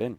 been.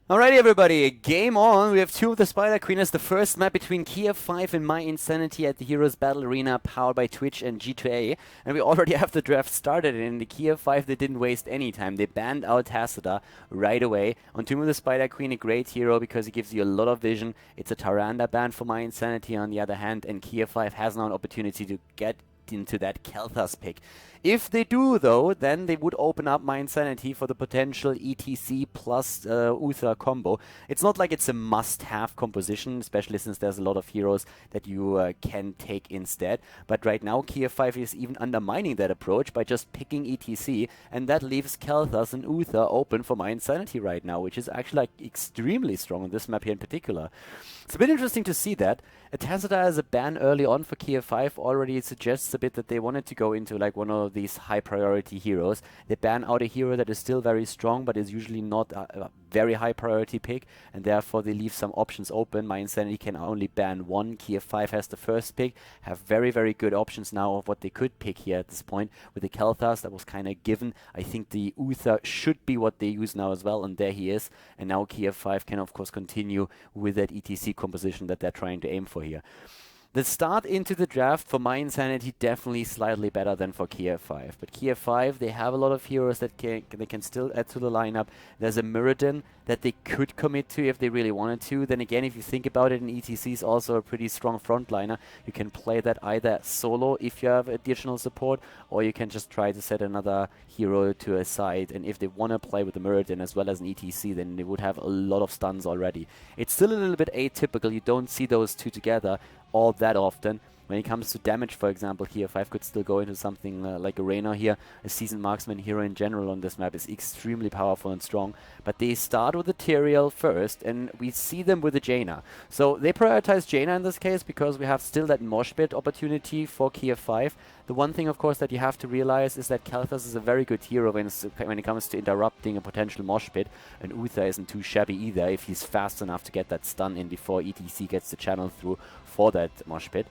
Alrighty, everybody, game on. We have two of the Spider Queen as the first map between Kiev6 and mYinsanity at the Heroes Battle Arena, powered by Twitch and G2A. And we already have the draft started. And in the Kiev6, they didn't waste any time. They banned out Tacita right away. On Tomb of the Spider Queen, a great hero because he gives you a lot of vision. It's a Tyrande ban for mYinsanity on the other hand, and Kiev6 has now an opportunity to get into that Kel'Thas pick. If they do, though, then they would open up mYinsanity for the potential ETC plus Uther combo. It's not like it's a must-have composition, especially since there's a lot of heroes that you can take instead. But right now, Kiev6 is even undermining that approach by just picking ETC, and that leaves Kel'Thas and Uther open for mYinsanity right now, which is actually like extremely strong on this map here in particular. It's a bit interesting to see that. Tacita as a ban early on for Kiev6 already suggests a bit that they wanted to go into like one of these high priority heroes. They ban out a hero that is still very strong but is usually not a very high priority pick, and therefore they leave some options open. mYinsanity can only ban one. Kiev6 has the first pick, have very, very good options now of what they could pick here at this point. With the Kel'Thas, that was kind of given. I think the Uther should be what they use now as well, and there he is. And now Kiev6 can of course continue with that ETC composition that they're trying to aim for here. The start into the draft for mYinsanity definitely slightly better than for Kiev6. But Kiev6, they have a lot of heroes that they can still add to the lineup. There's a Muradin that they could commit to if they really wanted to. Then again, if you think about it, an ETC is also a pretty strong frontliner. You can play that either solo if you have additional support, or you can just try to set another hero to a side. And if they want to play with the Muradin as well as an ETC, then they would have a lot of stuns already. It's still a little bit atypical. You don't see those two together all that often. When it comes to damage, for example, Kiev6 could still go into something like a Reyna here. A seasoned marksman hero in general on this map is extremely powerful and strong. But they start with the Tyrael first, and we see them with the Jaina. So they prioritize Jaina in this case because we have still that mosh pit opportunity for Kiev6. The one thing, of course, that you have to realize is that Kel'Thas is a very good hero when it comes to interrupting a potential mosh pit, and Uther isn't too shabby either if he's fast enough to get that stun in before ETC gets the channel through for that mosh pit.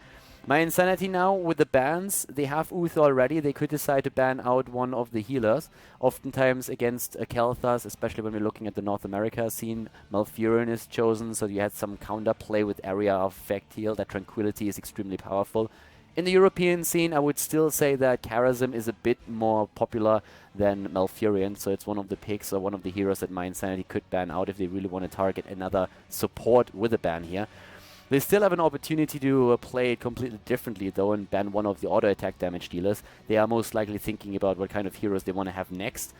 mYinsanity now, with the bans, they have Uther already. They could decide to ban out one of the healers. Oftentimes against a Kel'Thas, especially when we're looking at the North America scene, Malfurion is chosen, so you had some counter play with area of effect heal. That Tranquility is extremely powerful. In the European scene, I would still say that Kiev6 is a bit more popular than Malfurion, so it's one of the picks or one of the heroes that mYinsanity could ban out if they really want to target another support with a ban here. They still have an opportunity to play it completely differently, though, and ban one of the auto-attack damage dealers. They are most likely thinking about what kind of heroes they want to have next.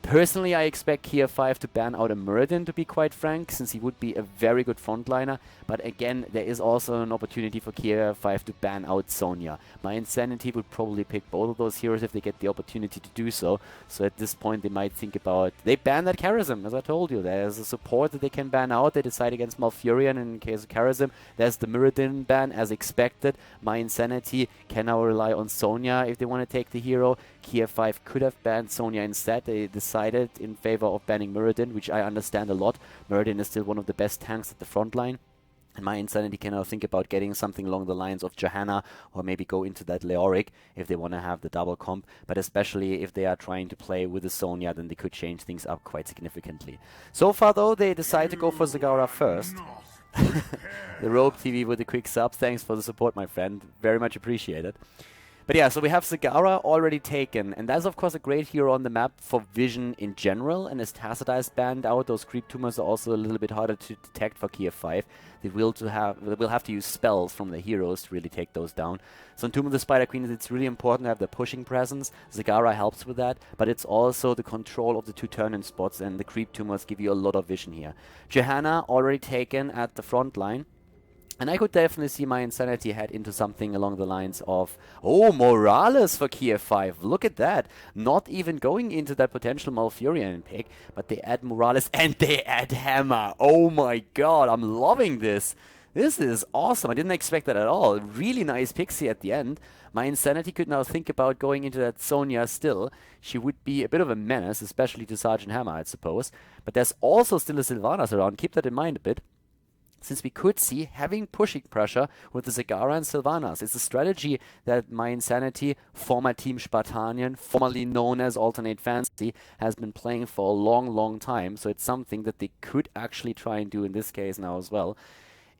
Personally, I expect Kiev6 to ban out a Muradin, to be quite frank, since he would be a very good frontliner. But again, there is also an opportunity for Kiev6 to ban out Sonya. mYinsanity would probably pick both of those heroes if they get the opportunity to do so. So at this point, they might think about... They ban that Kiev6, as I told you. There's a support that they can ban out. They decide against Malfurion in case of Kiev6. There's the Muradin ban, as expected. mYinsanity can now rely on Sonya if they want to take the hero. Kiev6 could have banned Sonya instead. They decided in favor of banning Muradin, which I understand a lot. Muradin is still one of the best tanks at the front line. And mYinsanity can now think about getting something along the lines of Johanna, or maybe go into that Leoric if they want to have the double comp. But especially if they are trying to play with the Sonya, then they could change things up quite significantly. So far, though, they decide to go for Zagara first. The Rogue TV with a quick sub. Thanks for the support, my friend. Very much appreciated. But yeah, so we have Zagara already taken, and that's of course a great hero on the map for vision in general, and as Tacita is banned out, those creep tumors are also a little bit harder to detect for Kiev6. They will have to use spells from the heroes to really take those down. So in Tomb of the Spider Queen, it's really important to have the pushing presence. Zagara helps with that, but it's also the control of the two turn-in spots, and the creep tumors give you a lot of vision here. Johanna already taken at the front line. And I could definitely see mYinsanity head into something along the lines of, oh, Morales for Kiev6. Look at that. Not even going into that potential Malfurion pick, but they add Morales and they add Hammer. Oh my god, I'm loving this. This is awesome. I didn't expect that at all. Really nice pixie at the end. mYinsanity could now think about going into that Sonya still. She would be a bit of a menace, especially to Sergeant Hammer, I suppose. But there's also still a Sylvanas around. Keep that in mind a bit. since we could see having pushing pressure with the Zagara and Sylvanas. It's a strategy that mYinsanity, former Team Spartanian, formerly known as Alternate Fantasy, has been playing for a long time. So it's something that they could actually try and do in this case now as well.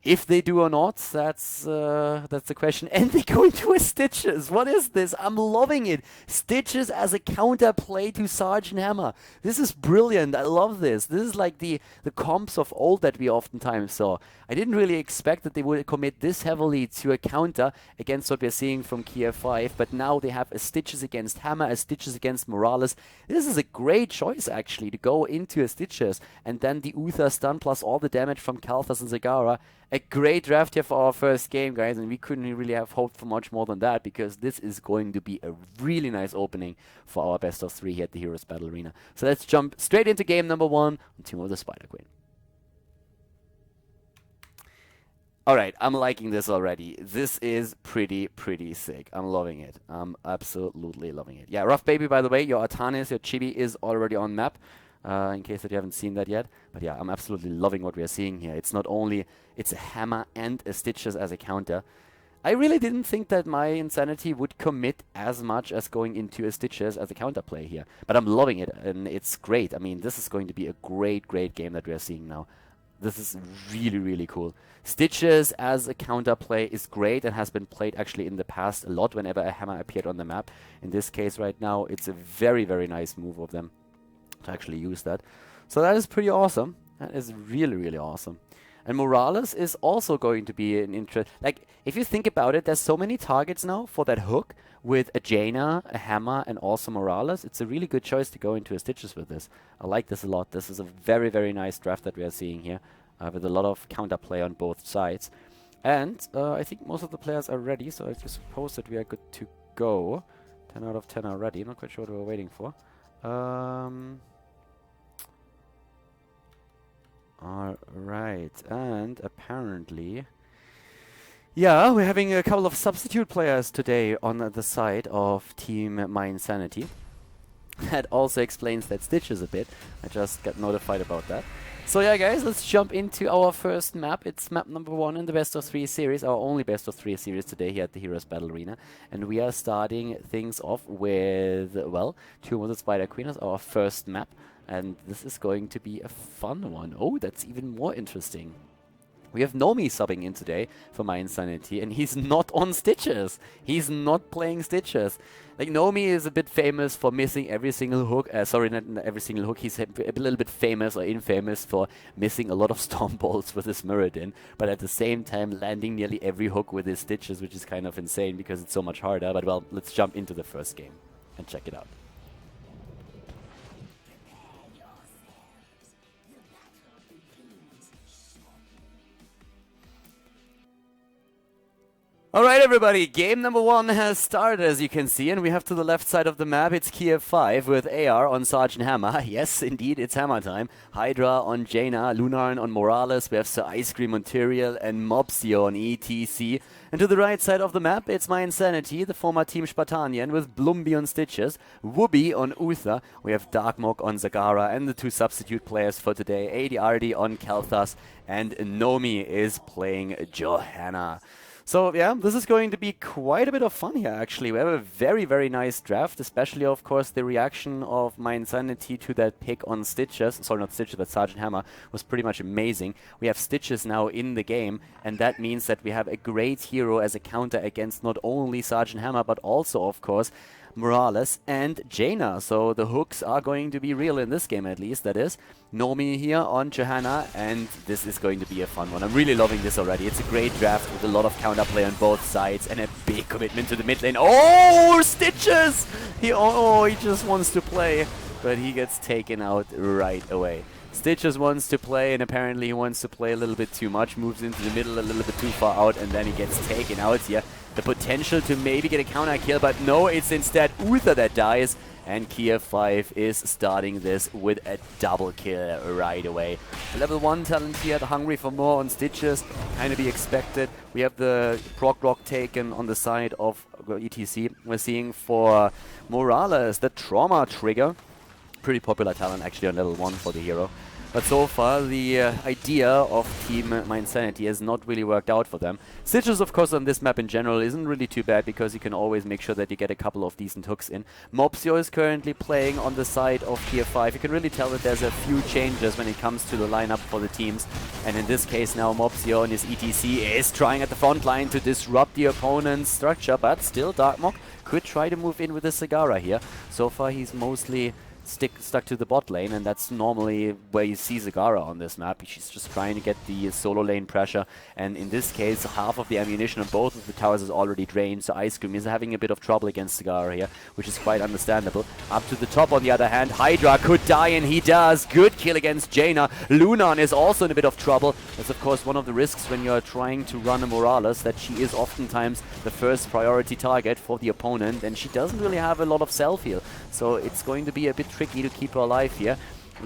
If they do or not, that's the question. And they go into a Stitches. What is this? I'm loving it. Stitches as a counterplay to Sergeant Hammer. This is brilliant. I love this. This is like the comps of old that we oftentimes saw. I didn't really expect that they would commit this heavily to a counter against what we're seeing from Kiev5, but now they have a Stitches against Hammer, a Stitches against Morales. This is a great choice, actually, to go into a Stitches, and then the Uther stun plus all the damage from Kalthas and Zagara. A great draft here for our first game, guys, and we couldn't really have hoped for much more than that, because this is going to be a really nice opening for our best of 3 here at the Heroes Battle Arena. So let's jump straight into game number 1 on Team of the Spider Queen. Alright, I'm liking this already. This is pretty sick. I'm loving it. I'm absolutely loving it. Yeah, Rough Baby, by the way, your Artanis, your Chibi is already on map. In case that you haven't seen that yet. But yeah, I'm absolutely loving what we are seeing here. It's not only, it's a Hammer and a Stitches as a counter. I really didn't think that mYinsanity would commit as much as going into a Stitches as a counterplay here. But I'm loving it, and it's great. I mean, this is going to be a great game that we are seeing now. This is really cool. Stitches as a counterplay is great and has been played actually in the past a lot whenever a Hammer appeared on the map. In this case right now, it's a very nice move of them to actually use that. So that is pretty awesome. That is really awesome. And Morales is also going to be an interest. Like, if you think about it, there's so many targets now for that hook with a Jaina, a Hammer, and also Morales. It's a really good choice to go into a Stitches with this. I like this a lot. This is a very nice draft that we are seeing here, with a lot of counterplay on both sides. And I think most of the players are ready, so I suppose that we are good to go. 10 out of 10 already. Not quite sure what we're waiting for. Alright, and apparently, yeah, we're having a couple of substitute players today on the side of Team mYinsanity. That also explains that Stitches a bit. I just got notified about that. So yeah, guys, let's jump into our first map. It's map number 1 in the best of 3 series, our only best of 3 series today here at the Heroes Battle Arena. And we are starting things off with, well, Tomb of the Spider Queen as our first map. And this is going to be a fun one. Oh, that's even more interesting. We have Nomi subbing in today for mYinsanity, and he's not on Stitches. He's not playing Stitches. Like, Nomi is a bit famous for missing every single hook. Sorry, not every single hook. He's a little bit famous or infamous for missing a lot of Storm Bolts with his Muradin, but at the same time landing nearly every hook with his Stitches, which is kind of insane because it's so much harder. But well, let's jump into the first game and check it out. Alright everybody, game number 1 has started, as you can see, and we have to the left side of the map, it's Kiev5 with AR on Sergeant Hammer. Yes, indeed, it's Hammer time. Hydra on Jaina, Lunarn on Morales, we have Sir Ice Cream on Tyrael, and Mobsio on ETC. And to the right side of the map, it's mYinsanity, the former Team Spartanian, with Blumby on Stitches, Wooby on Uther, we have Darkmok on Zagara, and the 2 substitute players for today, ADRD on Kalthas, and Nomi is playing Johanna. So yeah, this is going to be quite a bit of fun here, actually. We have a very nice draft, especially, of course, the reaction of mYinsanity to that pick on Stitches. Sorry, not Stitches, but Sergeant Hammer was pretty much amazing. We have Stitches now in the game, and that means that we have a great hero as a counter against not only Sergeant Hammer, but also, of course, Morales and Jaina. So the hooks are going to be real in this game, at least, that is. Nomi here on Johanna, and this is going to be a fun one. I'm really loving this already. It's a great draft with a lot of counterplay on both sides and a big commitment to the mid lane. Oh, Stitches! He just wants to play, but he gets taken out right away. Stitches wants to play, and apparently he wants to play a little bit too much, moves into the middle a little bit too far out, and then he gets taken out here. The potential to maybe get a counter kill, but no, it's instead Uther that dies, and Kiev5 is starting this with a double kill right away. Level 1 talent here, hungry for more on Stitches, kind of be expected. We have the proc rock taken on the side of ETC. We're seeing for Morales the trauma trigger. Pretty popular talent actually on level 1 for the hero. But so far, the idea of Team mYinsanity has not really worked out for them. Stitches, of course, on this map in general isn't really too bad because you can always make sure that you get a couple of decent hooks in. mopsio is currently playing on the side of Kiev6. You can really tell that there's a few changes when it comes to the lineup for the teams. And in this case now, mopsio and his ETC is trying at the front line to disrupt the opponent's structure, but still Darkmok could try to move in with the Sagara here. So far, he's mostly stuck to the bot lane, and that's normally where you see Zagara on this map. She's just trying to get the solo lane pressure, and in this case, half of the ammunition on both of the towers is already drained, so Ice Cream is having a bit of trouble against Zagara here, which is quite understandable. Up to the top, on the other hand, Hydra could die, and he does. Good kill against Jaina. Lunan is also in a bit of trouble. That's, of course, one of the risks when you're trying to run a Morales, that she is oftentimes the first priority target for the opponent, and she doesn't really have a lot of self-heal, so it's going to be a bit tricky to keep her alive here.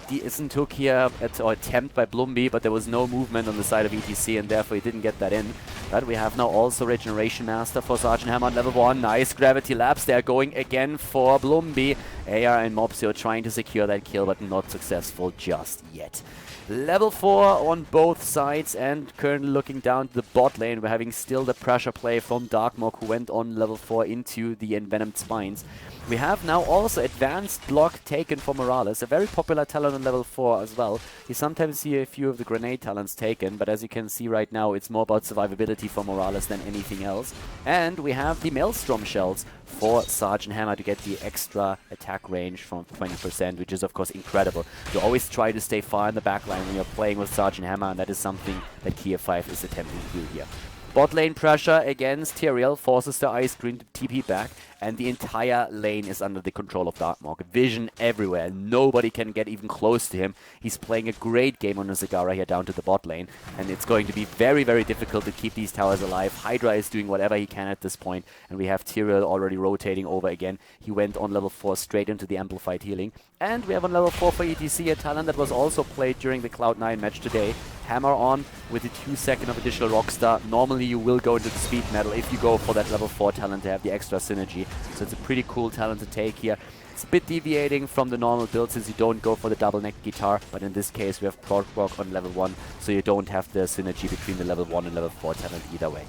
The isn't took here or attempt by Blumby, but there was no movement on the side of ETC, and therefore he didn't get that in. But we have now also Regeneration Master for Sergeant Hammer on level 1. Nice Gravity Labs. They're going again for Blumby. AR and mopsio trying to secure that kill, but not successful just yet. Level 4 on both sides, and currently looking down to the bot lane. We're having still the pressure play from Darkmok, who went on level 4 into the Envenomed Spines. We have now also Advanced Block taken for Morales, a very popular talent on level 4 as well. You sometimes see a few of the grenade talents taken, but as you can see right now, it's more about survivability for Morales than anything else. And we have the Maelstrom Shells for Sergeant Hammer to get the extra attack range from 20%, which is of course incredible. You always try to stay far in the backline when you're playing with Sergeant Hammer, and that is something that Kiev6 is attempting to do here. Bot lane pressure against Tyrael forces the Ice Cream to TP back, and the entire lane is under the control of Darkmok. Vision everywhere. Nobody can get even close to him. He's playing a great game on the Zagara here down to the bot lane, and it's going to be very, very difficult to keep these towers alive. Hydra is doing whatever he can at this point, and we have Tyrael already rotating over again. He went on level 4 straight into the Amplified Healing. And we have on level 4 for ETC a talent that was also played during the Cloud9 match today. Hammer on with the 2-second of additional Rockstar. Normally you will go into the Speed Metal if you go for that level 4 talent to have the extra synergy. So it's a pretty cool talent to take here. It's a bit deviating from the normal build since you don't go for the double neck guitar, but in this case we have Prog Rock on level 1, so you don't have the synergy between the level 1 and level 4 talent either way.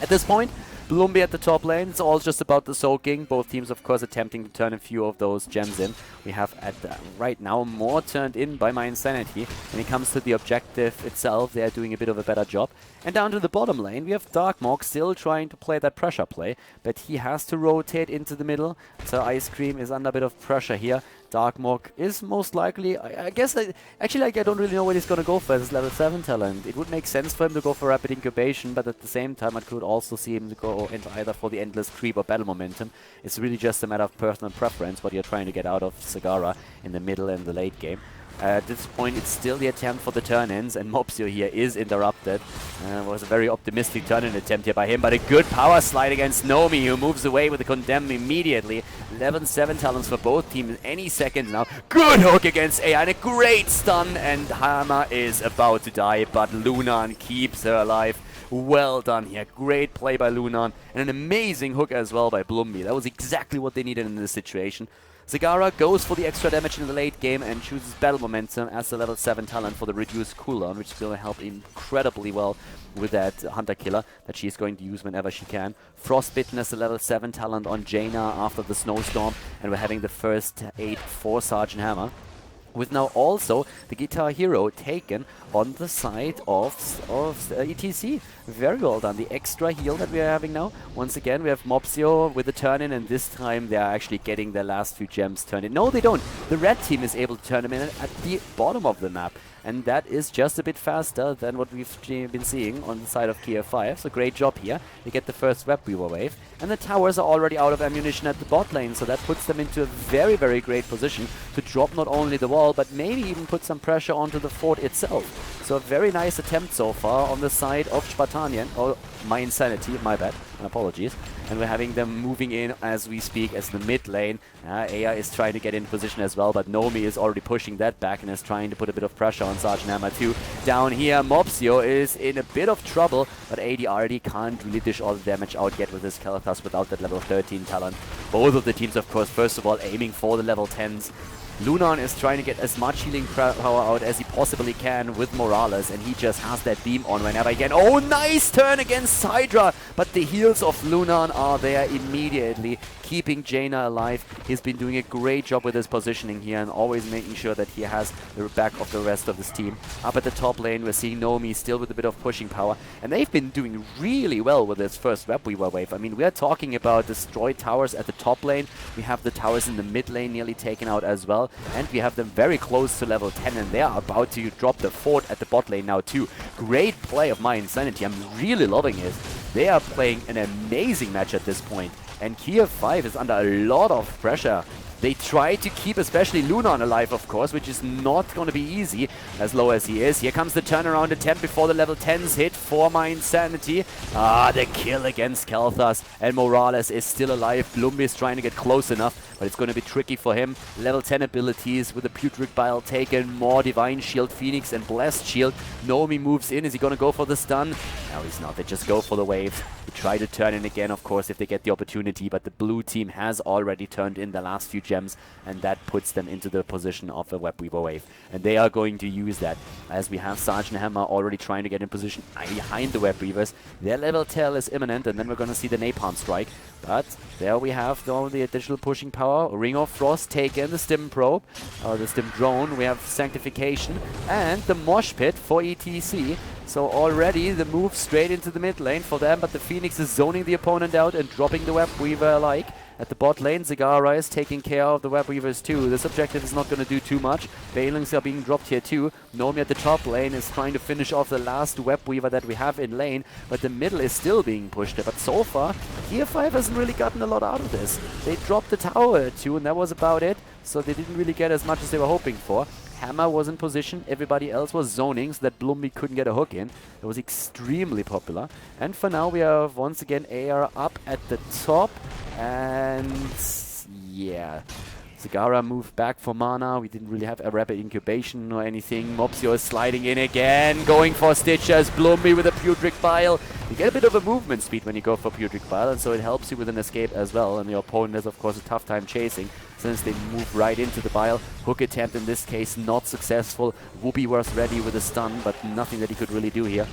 At this point, Blumby at the top lane. It's all just about the soaking. Both teams, of course, attempting to turn a few of those gems in. We have right now more turned in by mYinsanity. When it comes to the objective itself, they are doing a bit of a better job. And down to the bottom lane, we have Darkmok still trying to play that pressure play, but he has to rotate into the middle. So Ice Cream is under a bit of pressure here. Darkmok is most likely, I guess, actually I don't really know what he's going to go for as his level 7 talent. It would make sense for him to go for Rapid Incubation, but at the same time I could also see him to go either for the Endless Creep or Battle Momentum. It's really just a matter of personal preference, what you're trying to get out of Sagara in the middle and the late game. At this point, it's still the attempt for the turn-ins, and mopsio here is interrupted. Was a very optimistic turn-in attempt here by him, but a good power slide against Nomi, who moves away with the Condemn immediately. 11-7 talents for both teams any second now. Good hook against AI, and a great stun, and Hammer is about to die, but Lunan keeps her alive. Well done here. Great play by Lunan, and an amazing hook as well by Blumby. That was exactly what they needed in this situation. Zagara goes for the extra damage in the late game and chooses Battle Momentum as the level 7 talent for the reduced cooldown, which is going to help incredibly well with that Hunter Killer that she's going to use whenever she can. Frostbitten as the level 7 talent on Jaina after the Snowstorm, and we're having the first aid for Sergeant Hammer, with now also the Guitar Hero taken on the side of ETC. Very well done. The extra heal that we are having now. Once again, we have mopsio with the turn-in, and this time they are actually getting their last few gems turned in. No, they don't. The red team is able to turn them in at the bottom of the map, and that is just a bit faster than what we've been seeing on the side of Kiev6. So great job here. They get the first Web Weaver wave, and the towers are already out of ammunition at the bot lane, so that puts them into a very, very great position to drop not only the wall, but maybe even put some pressure onto the fort itself. So a very nice attempt so far on the side of Spartanian, or mYinsanity, my bad, apologies. And we're having them moving in as we speak as the mid lane. Aya is trying to get in position as well, but Nomi is already pushing that back and is trying to put a bit of pressure on Sergeant Hammer too. Down here, mopsio is in a bit of trouble, but ADRD can't really dish all the damage out yet with his Kalathas without that level 13 talent. Both of the teams, of course, first of all, aiming for the level 10s. Lunan is trying to get as much healing power out as he possibly can with Morales, and he just has that beam on whenever he can. Oh, nice turn against Hydra, but the heals of Lunan are there immediately, keeping Jaina alive. He's been doing a great job with his positioning here and always making sure that he has the back of the rest of his team. Up at the top lane, we're seeing Nomi still with a bit of pushing power, and they've been doing really well with this first Web Weaver wave. I mean, we are talking about destroyed towers at the top lane. We have the towers in the mid lane nearly taken out as well, and we have them very close to level 10, and they are about to drop the fort at the bot lane now too. Great play of mYinsanity. I'm really loving it. They are playing an amazing match at this point, and Kiev6 is under a lot of pressure. They try to keep especially Lunan alive, of course, which is not going to be easy as low as he is. Here comes the turnaround attempt before the level 10s hit for mYinsanity. Ah, the kill against Kel'Thas, and Morales is still alive. Blumby is trying to get close enough, but it's going to be tricky for him. Level 10 abilities with the Putrid Bile taken, more Divine Shield, Phoenix, and Blessed Shield. Nomi moves in. Is he going to go for the stun? No, he's not. They just go for the wave. They try to turn in again, of course, if they get the opportunity, but the blue team has already turned in the last few gems, and that puts them into the position of a Web Weaver wave. And they are going to use that, as we have Sergeant Hammer already trying to get in position behind the Web Weavers. Their level 10 is imminent, and then we're going to see the Napalm Strike. But there we have the additional pushing power. Ring of Frost taken, the Stim Probe, or the Stim Drone. We have Sanctification, and the Mosh Pit for ETC. So already the move straight into the mid lane for them, but the Phoenix is zoning the opponent out and dropping the Web Weaver alike. At the bot lane, Zagara is taking care of the Web Weavers too. This objective is not going to do too much. Balings are being dropped here too. Nomi at the top lane is trying to finish off the last Web Weaver that we have in lane, but the middle is still being pushed. But so far, Kiev6 hasn't really gotten a lot out of this. They dropped the tower too, and that was about it. So they didn't really get as much as they were hoping for. Hammer was in position, everybody else was zoning so that Blumby couldn't get a hook in. It was extremely popular. And for now we have once again AR up at the top. And yeah, Zagara moved back for mana. We didn't really have a rapid incubation or anything. Mopsio is sliding in again, going for Stitchers. Blumby with a Putrid Bile. You get a bit of a movement speed when you go for Putrid Bile, and so it helps you with an escape as well. And your opponent has, of course, a tough time chasing, since they move right into the Bile. Hook attempt in this case not successful. Whoopi was ready with a stun, but nothing that he could really do here.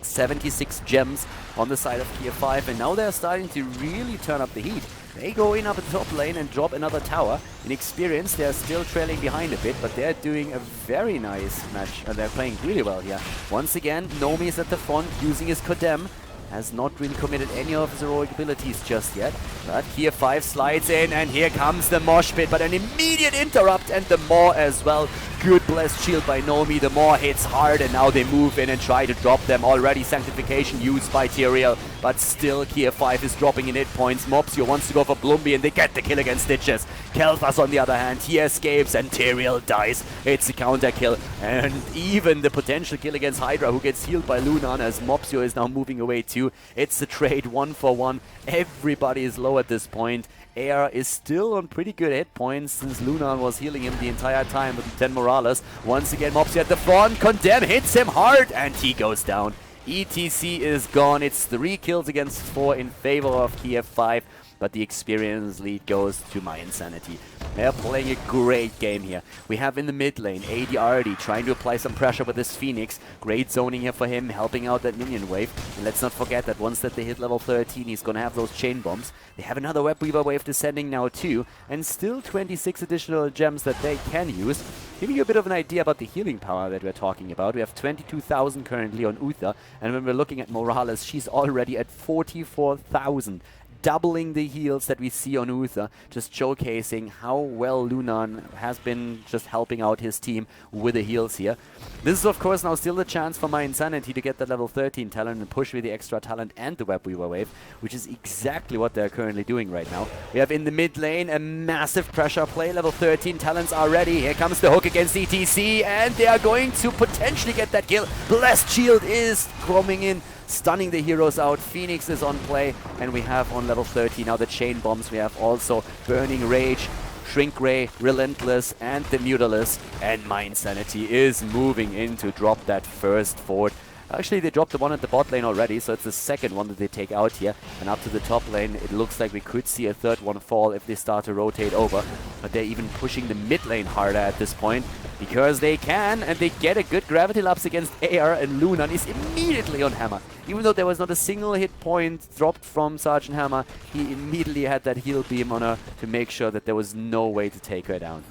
76 gems on the side of Kiev6, and now they're starting to really turn up the heat. They go in up at the top lane and drop another tower. In experience, they're still trailing behind a bit, but they're doing a very nice match. They're playing really well here. Once again, Nomi is at the front using his Kodem. Has not really committed any of his heroic abilities just yet. But Kiev6 slides in, and here comes the Mosh Pit, but an immediate interrupt, and the Maw as well. Good Blessed Shield by Nomi. The Maw hits hard, and now they move in and try to drop them. Already Sanctification used by Tyrael, but still Kiev6 is dropping in hit points. Mopsio wants to go for Blumby, and they get the kill against Stitches. Kel'Thas on the other hand, he escapes, and Tyrael dies. It's a counter kill, and even the potential kill against Hydra, who gets healed by Lunan, as Mopsio is now moving away too. It's a trade 1-for-1. Everybody is low at this point. Air is still on pretty good hit points, since Lunan was healing him the entire time with 10 Morales. Once again, Mopsio at the front. Condemn hits him hard, and he goes down. ETC is gone. It's 3 kills against 4 in favor of Kiev6, but the experience lead goes to mYinsanity. They're playing a great game here. We have in the mid lane AD trying to apply some pressure with this Phoenix. Great zoning here for him, helping out that minion wave. And let's not forget that once that they hit level 13, he's going to have those chain bombs. They have another Web Weaver wave descending now too, and still 26 additional gems that they can use. Giving you a bit of an idea about the healing power that we're talking about. We have 22,000 currently on Uther, and when we're looking at Morales, she's already at 44,000. Doubling the heals that we see on Uther, just showcasing how well Lunan has been just helping out his team with the heals here. This is of course now still a chance for mYinsanity to get that level 13 talent and push with the extra talent and the Web Weaver wave, which is exactly what they're currently doing right now. We have in the mid lane a massive pressure play. Level 13 talents are ready. Here comes the hook against ETC, and they are going to potentially get that kill. Blessed Shield is coming in, stunning the heroes out. Phoenix is on play, and we have on level 30 now the chain bombs. We have also Burning Rage, Shrink Ray, Relentless, and the Mutalis. And mYinsanity is moving in to drop that first fort. Actually, they dropped the one at the bot lane already, so it's the second one that they take out here. And up to the top lane, it looks like we could see a third one fall if they start to rotate over. But they're even pushing the mid lane harder at this point, because they can, and they get a good gravity lapse against AR, and Lunan is immediately on Hammer. Even though there was not a single hit point dropped from Sergeant Hammer, he immediately had that heal beam on her to make sure that there was no way to take her down.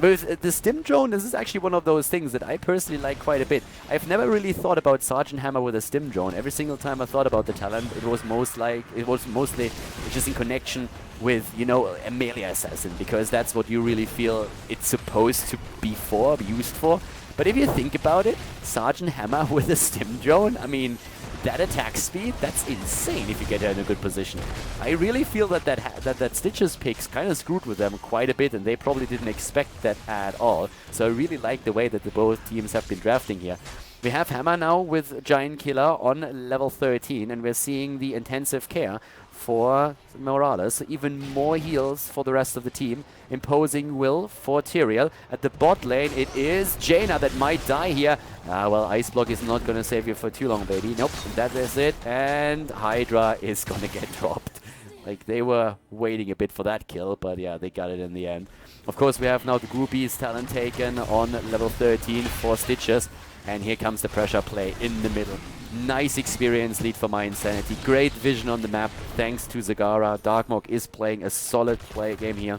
With the stim drone, this is actually one of those things that I personally like quite a bit. I've never really thought about Sergeant Hammer with a stim drone. Every single time I thought about the talent, it was mostly just in connection with, you know, a melee assassin, because that's what you really feel it's supposed to be used for. But if you think about it, Sergeant Hammer with a stim drone, I mean, that attack speed, that's insane if you get her in a good position. I really feel that that Stitch's picks kind of screwed with them quite a bit, and they probably didn't expect that at all. So I really like the way that both teams have been drafting here. We have Hammer now with Giant Killer on level 13, and we're seeing the intensive care for Morales. Even more heals for the rest of the team. Imposing will for Tyrael. At the bot lane, it is Jaina that might die here. Well, Ice Block is not going to save you for too long, baby. Nope, that is it. And Hydra is going to get dropped. Like, they were waiting a bit for that kill, but yeah, they got it in the end. Of course, we have now the Groupies talent taken on level 13 for Stitches. And here comes the pressure play in the middle. Nice experience lead for mYinsanity. Great vision on the map thanks to Zagara. Darkmog is playing a solid play game here.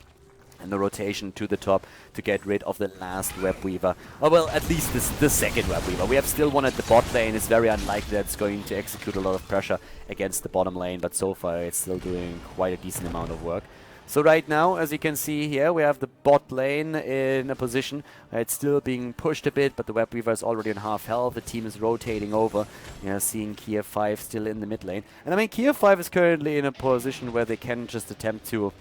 And the rotation to the top to get rid of the last Web Weaver. Oh, well, at least the second Web Weaver. We have still one at the bot lane. It's very unlikely that it's going to execute a lot of pressure against the bottom lane. But so far, it's still doing quite a decent amount of work. So right now, as you can see here, we have the bot lane in a position where it's still being pushed a bit, but the Web Weaver is already on half health. The team is rotating over. You know, seeing Kiev6 still in the mid lane. And I mean, Kiev6 is currently in a position where they can just attempt to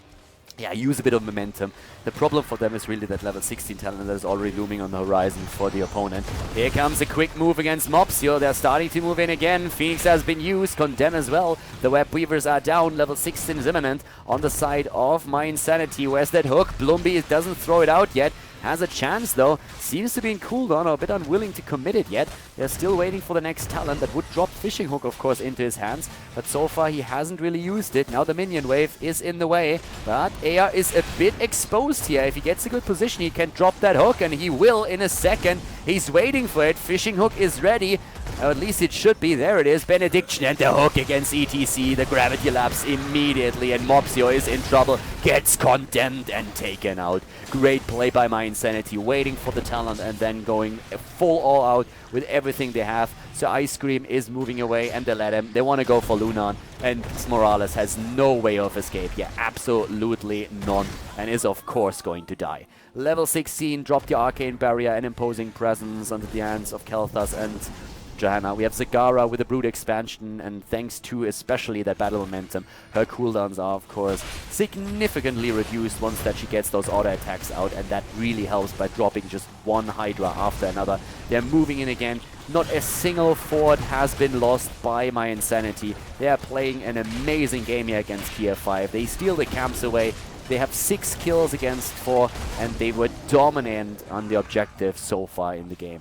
use a bit of momentum. The problem for them is really that level 16 talent that is already looming on the horizon for the opponent. Here comes a quick move against mopsio. They're starting to move in again. Phoenix has been used. Condemn as well. The Web Weavers are down. Level 16 is imminent on the side of mYinsanity. Where's that hook? Bloomby doesn't throw it out yet. Has a chance though. Seems to be in cooldown or a bit unwilling to commit it yet. They're still waiting for the next talent that would drop Fishing Hook, of course, into his hands. But so far he hasn't really used it. Now the minion wave is in the way. But AR is a bit exposed here. If he gets a good position, he can drop that hook, and he will in a second. He's waiting for it. Fishing Hook is ready. Or at least it should be. There it is. Benediction and the hook against ETC. The gravity lapse immediately, and mopsio is in trouble. Gets condemned and taken out. Great play by mYinsanity. Waiting for the talent and then going full all out with everything they have. So Ice Cream is moving away, and they let him. They want to go for Lunan, and Morales has no way of escape. Yeah, absolutely none, and is of course going to die. Level 16, drop the Arcane Barrier, and imposing presence under the hands of Kel'Thas and Johanna. We have Zagara with a Brood expansion, and thanks to especially that battle momentum, her cooldowns are of course significantly reduced once that she gets those auto attacks out, and that really helps by dropping just one Hydra after another. They're moving in again. Not a single fort has been lost by mYinsanity. They are playing an amazing game here against Kiev6. They steal the camps away. They have 6 kills against 4, and they were dominant on the objective so far in the game.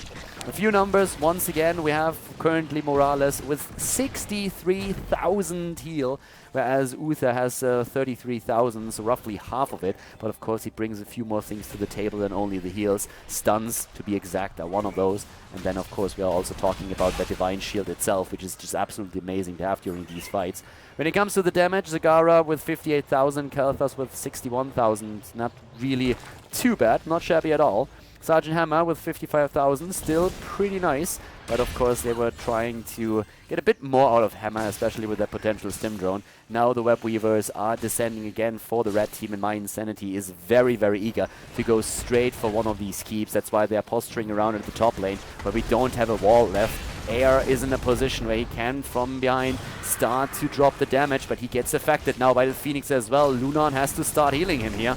A few numbers. Once again, we have currently Morales with 63,000 heal, whereas Uther has 33,000, so roughly half of it. But of course, he brings a few more things to the table than only the heals. Stuns, to be exact, are one of those. And then, of course, we are also talking about the Divine Shield itself, which is just absolutely amazing to have during these fights. When it comes to the damage, Zagara with 58,000, Kel'Thas with 61,000. Not really too bad, not shabby at all. Sergeant Hammer with 55,000, still pretty nice. But of course they were trying to get a bit more out of Hammer, especially with that potential stim drone. Now the Web Weavers are descending again for the red team, and mYinsanity is very, very eager to go straight for one of these keeps. That's why they're posturing around at the top lane, where we don't have a wall left. AR is in a position where he can, from behind, start to drop the damage, but he gets affected now by the Phoenix as well. Lunan has to start healing him here,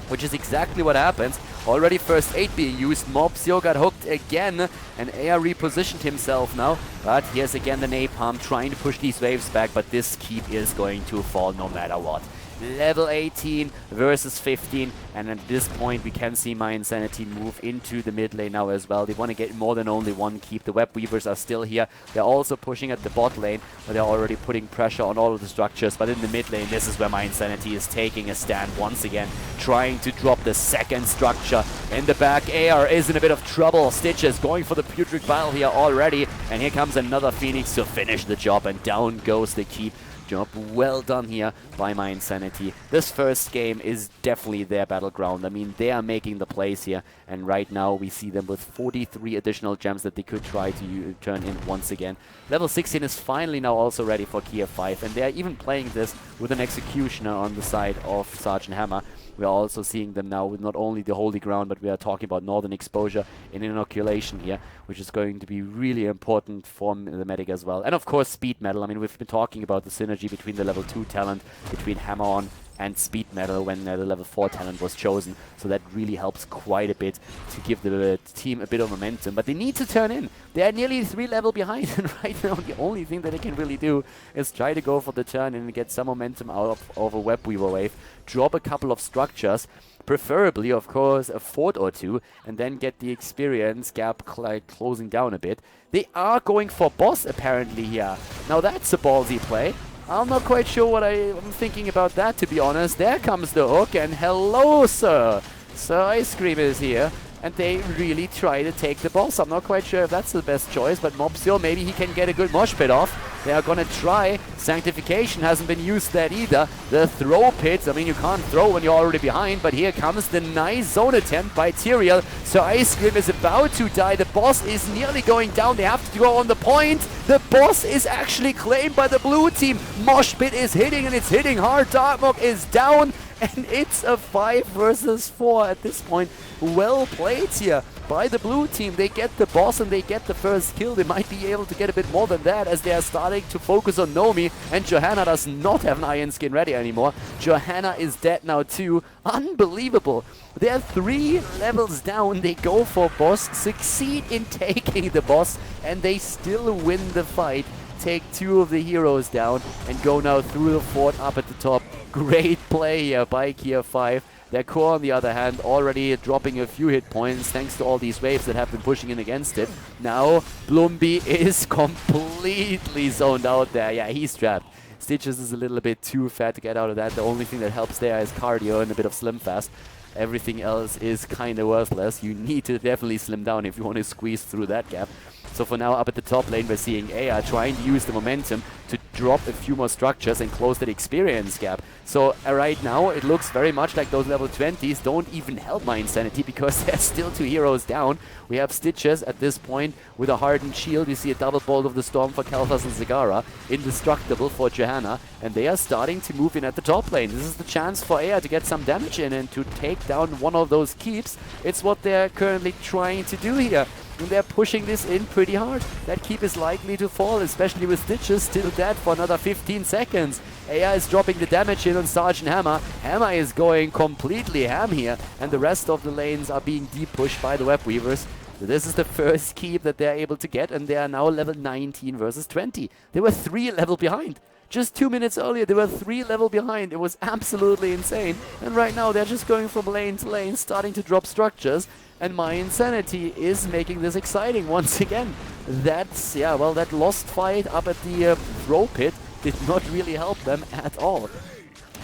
which is exactly what happens. Already first aid being used. mopsio got hooked again, and AR repositioned himself now. But here's again the Napalm trying to push these waves back, but this keep is going to fall no matter what. Level 18 versus 15, and at this point we can see mYinsanity move into the mid lane now as well. They want to get more than only one keep. The Web Weavers are still here. They're also pushing at the bot lane, but they're already putting pressure on all of the structures. But in the mid lane, this is where mYinsanity is taking a stand once again, trying to drop the second structure. In the back, AR is in a bit of trouble. Stitches going for the Putrid Bile here already, and here comes another Phoenix to finish the job, and down goes the keep. Job well done here by mYinsanity. This first game is definitely their battleground. I mean, they are making the plays here, and right now we see them with 43 additional gems that they could try to turn in once again. Level 16 is finally now also ready for Kiev6, and they're even playing this with an Executioner on the side of Sergeant Hammer. We are also seeing them now with not only the Holy Ground, but we are talking about Northern Exposure in Inoculation here, which is going to be really important for the medic as well. And of course, Speed Metal. I mean, we've been talking about the synergy between the level 2 talent, between Hammer-On and Speed Metal when the level 4 talent was chosen. So that really helps quite a bit to give the team a bit of momentum. But they need to turn in. They are nearly 3 levels behind, and right now the only thing that they can really do is try to go for the turn and get some momentum out of a Web Weaver wave, drop a couple of structures, preferably, of course, a fort or two, and then get the experience gap closing down a bit. They are going for boss, apparently, here. Now that's a ballsy play. I'm not quite sure what I'm thinking about that, to be honest. There comes the hook, and hello, sir. Sir Ice Cream is here, and they really try to take the boss. I'm not quite sure if that's the best choice, but Mobsteel, maybe he can get a good mosh pit off. They are gonna try. Sanctification hasn't been used that either. The throw pit, I mean, you can't throw when you're already behind, but here comes the nice zone attempt by Tyrael. So Ice Cream is about to die. The boss is nearly going down. They have to go on the point. The boss is actually claimed by the blue team. Mosh pit is hitting, and it's hitting hard. Darkmok is down, and it's a 5 versus 4 at this point. Well played here by the blue team. They get the boss and they get the first kill. They might be able to get a bit more than that as they are starting to focus on Nomi, and Johanna does not have an Iron Skin ready anymore. Johanna is dead now too. Unbelievable. They're 3 levels down. They go for boss, succeed in taking the boss, and they still win the fight. Take 2 of the heroes down and go now through the fort up at the top. Great play here by Kiev6. Their core, on the other hand, already dropping a few hit points thanks to all these waves that have been pushing in against it. Now, Bloomby is completely zoned out there. Yeah, he's trapped. Stitches is a little bit too fat to get out of that. The only thing that helps there is cardio and a bit of slim fast. Everything else is kind of worthless. You need to definitely slim down if you want to squeeze through that gap. So for now, up at the top lane, we're seeing Aya trying to use the momentum to drop a few more structures and close that experience gap. So right now, it looks very much like those level 20s don't even help mYinsanity because there's still 2 heroes down. We have Stitches at this point with a hardened shield. We see a double bolt of the storm for Kalthas and Zagara. Indestructible for Johanna. And they are starting to move in at the top lane. This is the chance for Aya to get some damage in and to take down one of those keeps. It's what they're currently trying to do here. And they're pushing this in pretty hard. That keep is likely to fall, especially with Stitches still dead for another 15 seconds. Aya is dropping the damage in on Sergeant Hammer. Hammer is going completely ham here, and the rest of the lanes are being deep pushed by the Web Weavers. So this is the first keep that they're able to get, and they are now level 19 versus 20. They were 3 level behind. Just 2 minutes earlier, they were 3 level behind. It was absolutely insane. And right now, they're just going from lane to lane, starting to drop structures. And mYinsanity is making this exciting once again. That's, yeah, well, that lost fight up at the throw pit did not really help them at all.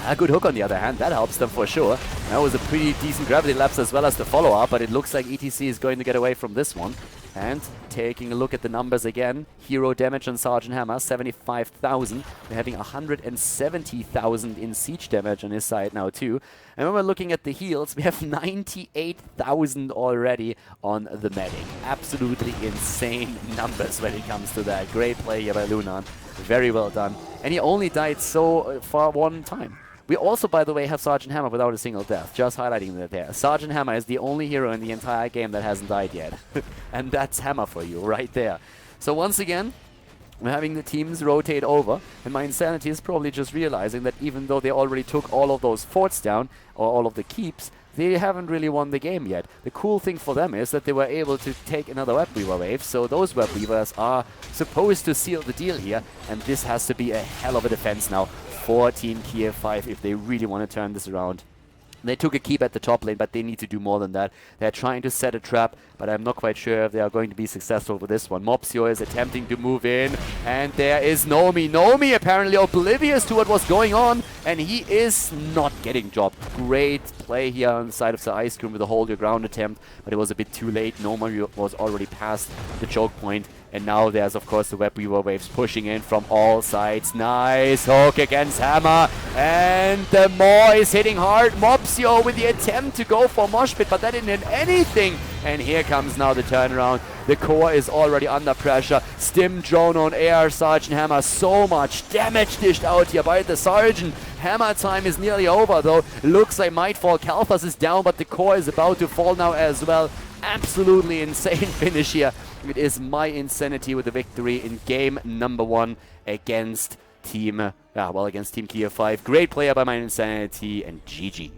A good hook on the other hand, that helps them for sure. That was a pretty decent gravity lapse as well as the follow-up, but it looks like ETC is going to get away from this one. And taking a look at the numbers again, hero damage on Sergeant Hammer, 75,000. We're having 170,000 in siege damage on his side now too. And when we're looking at the heals, we have 98,000 already on the medic. Absolutely insane numbers when it comes to that. Great play here by Lunan. Very well done. And he only died so far one time. We also, by the way, have Sergeant Hammer without a single death. Just highlighting that there. Sergeant Hammer is the only hero in the entire game that hasn't died yet. And that's Hammer for you, right there. So once again, we're having the teams rotate over. And mYinsanity is probably just realizing that even though they already took all of those forts down, or all of the keeps, they haven't really won the game yet. The cool thing for them is that they were able to take another Web Weaver wave, so those Web Weavers are supposed to seal the deal here, and this has to be a hell of a defense now for Team Kiev5 if they really want to turn this around. They took a keep at the top lane, but they need to do more than that. They're trying to set a trap, but I'm not quite sure if they are going to be successful with this one. mopsio is attempting to move in, and there is Nomi. Nomi apparently oblivious to what was going on, and he is not getting dropped. Great play here on the side of the Ice Cream with a hold your ground attempt, but it was a bit too late. Nomi was already past the choke point. And now there's, of course, the Web Weaver waves pushing in from all sides. Nice hook against Hammer. And the Maw is hitting hard. mopsio with the attempt to go for Mosh Pit, but that didn't hit anything. And here comes now the turnaround. The core is already under pressure. Stim drone on air. Sergeant Hammer, so much damage dished out here by the Sergeant. Hammer time is nearly over, though. Looks like Mightfall. Kalthas is down, but the core is about to fall now as well. Absolutely insane finish here. It is mYinsanity with the victory in game number 1 against Team Kiev5. Great player by mYinsanity, and GG.